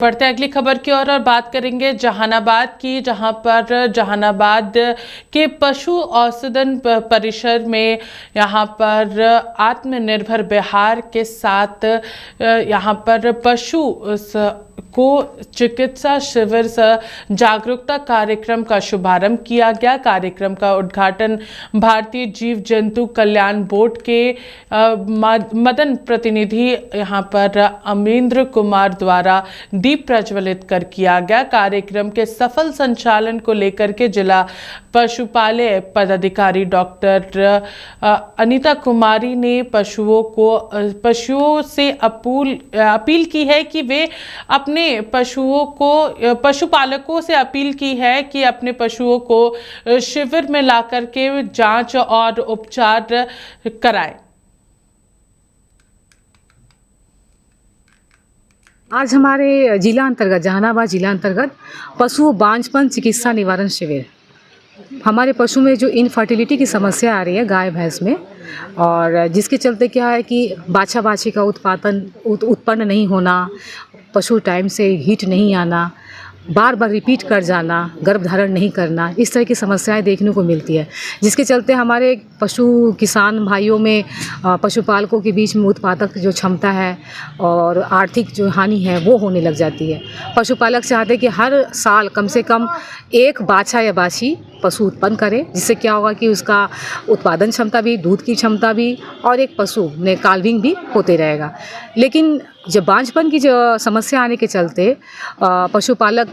बढ़ते अगली खबर की ओर और बात करेंगे जहानाबाद की, जहां पर जहानाबाद के पशु औषधन परिसर में यहां पर आत्मनिर्भर बिहार के साथ यहां पर पशु को चिकित्सा शिविर से जागरूकता कार्यक्रम का शुभारंभ किया गया। कार्यक्रम का उद्घाटन भारतीय जीव जंतु कल्याण बोर्ड के मदन प्रतिनिधि यहां पर अमेंद्र कुमार द्वारा दीप प्रज्वलित कर किया गया। कार्यक्रम के सफल संचालन को लेकर के जिला पशुपालय पदाधिकारी डॉक्टर अनीता कुमारी ने पशुओं से अपील की है कि वे अपने पशुपालकों से अपील की है कि अपने पशुओं को शिविर में लाकर के जांच और उपचार कराएं। आज हमारे जिला अंतर्गत जहानाबाद जिला अंतर्गत पशु बांझपन चिकित्सा निवारण शिविर, हमारे पशु में जो इनफर्टिलिटी की समस्या आ रही है गाय भैंस में, और जिसके चलते क्या है कि बाछा बाछी का उत्पन्न नहीं होना, पशु टाइम से हीट नहीं आना, बार बार रिपीट कर जाना, गर्भधारण नहीं करना, इस तरह की समस्याएं देखने को मिलती है। जिसके चलते हमारे पशु किसान भाइयों में पशुपालकों के बीच में उत्पादक जो क्षमता है और आर्थिक जो हानि है वो होने लग जाती है। पशुपालक चाहते हैं कि हर साल कम से कम एक बाछा या बाछी पशु उत्पन्न करे, जिससे क्या होगा कि उसका उत्पादन क्षमता भी, दूध की क्षमता भी और एक पशु में काल्विंग भी होते रहेगा। लेकिन जब बांझपन की जो समस्या आने के चलते पशुपालक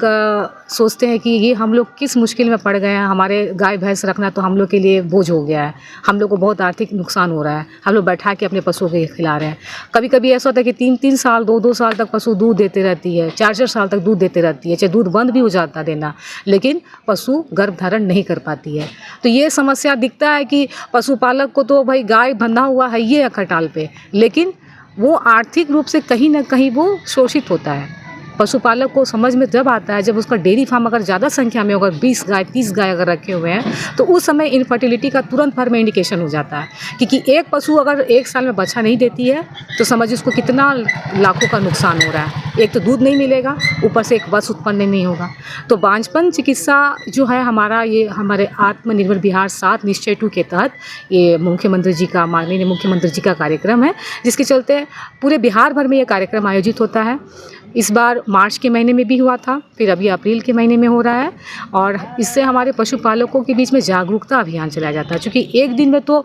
सोचते हैं कि ये हम लोग किस मुश्किल में पड़ गए हैं, हमारे गाय भैंस रखना तो हम लोग के लिए बोझ हो गया है, हम लोग को बहुत आर्थिक नुकसान हो रहा है, हम लोग बैठा के अपने पशुओं को खिला रहे हैं। कभी कभी ऐसा होता है कि 3-3 साल 2-2 साल तक पशु दूध देते रहती है, 4-4 साल तक दूध देते रहती है, चाहे दूध बंद भी हो जाता देना, लेकिन पशु गर्भधारण नहीं कर पाती है। तो ये समस्या दिखता है कि पशुपालक को तो भाई गाय बंधा हुआ है ये खटाल पे, लेकिन वो आर्थिक रूप से कहीं ना कहीं वो शोषित होता है। पशुपालक को समझ में जब आता है जब उसका डेयरी फार्म अगर ज़्यादा संख्या में अगर 20 गाय 30 गाय अगर रखे हुए हैं, तो उस समय इनफर्टिलिटी का तुरंत भर में इंडिकेशन हो जाता है, क्योंकि एक पशु अगर 1 साल में बच्चा नहीं देती है तो समझ उसको कितना लाखों का नुकसान हो रहा है। एक तो दूध नहीं मिलेगा, ऊपर से एक बस उत्पन्न नहीं होगा। तो बांझपन चिकित्सा जो है हमारा, ये हमारे आत्मनिर्भर बिहार 7 निश्चय 2 के तहत ये मुख्यमंत्री जी का, माननीय मुख्यमंत्री जी का कार्यक्रम है, जिसके चलते पूरे बिहार भर में ये कार्यक्रम आयोजित होता है। इस बार मार्च के महीने में भी हुआ था, फिर अभी अप्रैल के महीने में हो रहा है, और इससे हमारे पशुपालकों के बीच में जागरूकता अभियान चलाया जाता है। क्योंकि एक दिन में तो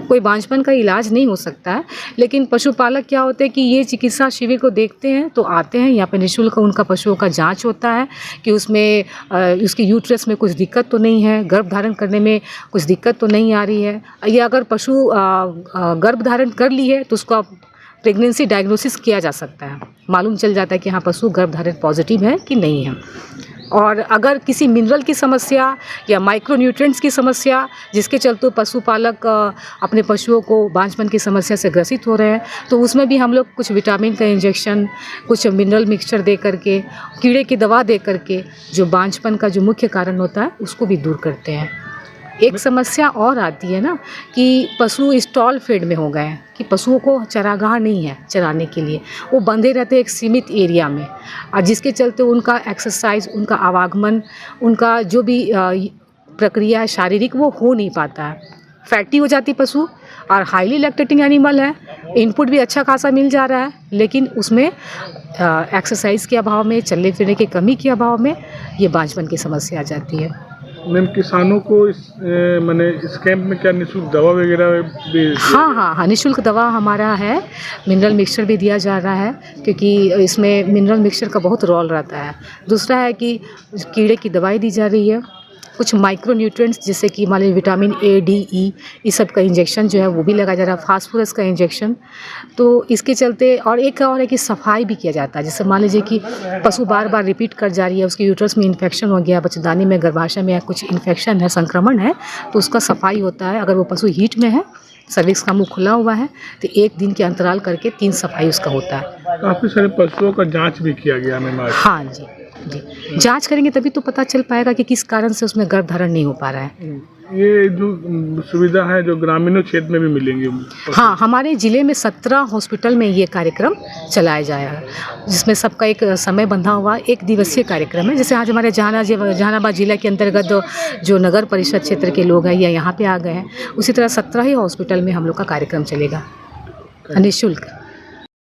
कोई बांझपन का इलाज नहीं हो सकता है, लेकिन पशुपालक क्या होते हैं कि ये चिकित्सा शिविर को देखते हैं तो आते हैं, यहाँ पे निःशुल्क उनका पशुओं का जांच होता है कि उसमें उसके यूट्रस में कुछ दिक्कत तो नहीं है, गर्भधारण करने में कुछ दिक्कत तो नहीं आ रही है, या अगर पशु गर्भधारण कर ली है तो उसका प्रेगनेंसी डायग्नोसिस किया जा सकता है, मालूम चल जाता है कि हाँ पशु गर्भधारण पॉजिटिव है कि नहीं है। और अगर किसी मिनरल की समस्या या माइक्रोन्यूट्रिएंट्स की समस्या जिसके चलते पशुपालक अपने पशुओं को बांझपन की समस्या से ग्रसित हो रहे हैं, तो उसमें भी हम लोग कुछ विटामिन का इंजेक्शन, कुछ मिनरल मिक्सचर दे करके, कीड़े की दवा दे करके जो बांझपन का जो मुख्य कारण होता है उसको भी दूर करते हैं। एक समस्या और आती है ना कि पशु स्टॉल फेड में हो गए हैं, कि पशुओं को चरागाह नहीं है चराने के लिए, वो बंधे रहते हैं एक सीमित एरिया में, और जिसके चलते उनका एक्सरसाइज, उनका आवागमन, उनका जो भी प्रक्रिया है शारीरिक वो हो नहीं पाता है, फैटी हो जाती पशु, और हाईली लैक्टेटिंग एनिमल है, इनपुट भी अच्छा खासा मिल जा रहा है, लेकिन उसमें एक्सरसाइज के अभाव में, चलने फिरने की कमी के अभाव में ये बांझपन की समस्या आ जाती है। मैम, किसानों को इस कैंप में क्या निःशुल्क दवा वगैरह भी? हाँ, निःशुल्क दवा हमारा है, मिनरल मिक्सचर भी दिया जा रहा है, क्योंकि इसमें मिनरल मिक्सचर का बहुत रोल रहता है। दूसरा है कि कीड़े की दवाई दी जा रही है, कुछ माइक्रो न्यूट्रिएंट्स जैसे कि मान लीजिए विटामिन ए, डी, ई, इस सब का इंजेक्शन जो है वो भी लगाया जा रहा है, फास्फोरस का इंजेक्शन। तो इसके चलते, और एक और है कि सफाई भी किया जाता है। जैसे मान लीजिए कि पशु बार बार रिपीट कर जा रही है, उसके यूट्रस में इन्फेक्शन हो गया, बच्चेदानी में, गर्भाशय में कुछ इन्फेक्शन है, संक्रमण है, तो उसका सफाई होता है। अगर वो पशु हीट में है, सर्विक्स का मुंह खुला हुआ है, तो 1 दिन के अंतराल करके 3 सफाई उसका होता है। काफ़ी सारे पशुओं का जाँच भी किया गया मैम। हाँ जी, जांच करेंगे तभी तो पता चल पाएगा कि किस कारण से उसमें गर्भधारण नहीं हो पा रहा है। ये जो सुविधा है जो ग्रामीणों क्षेत्र में भी मिलेंगे? हाँ, हमारे ज़िले में 17 हॉस्पिटल में ये कार्यक्रम चलाया जाएगा, जिसमें सबका एक समय बंधा हुआ एक दिवसीय कार्यक्रम है। जैसे आज हमारे जहानाबाद ज़िला के अंतर्गत जो नगर परिषद क्षेत्र के लोग हैं या यहाँ पे आ गए हैं, उसी तरह 17 ही हॉस्पिटल में हम लोग का कार्यक्रम चलेगा निःशुल्क।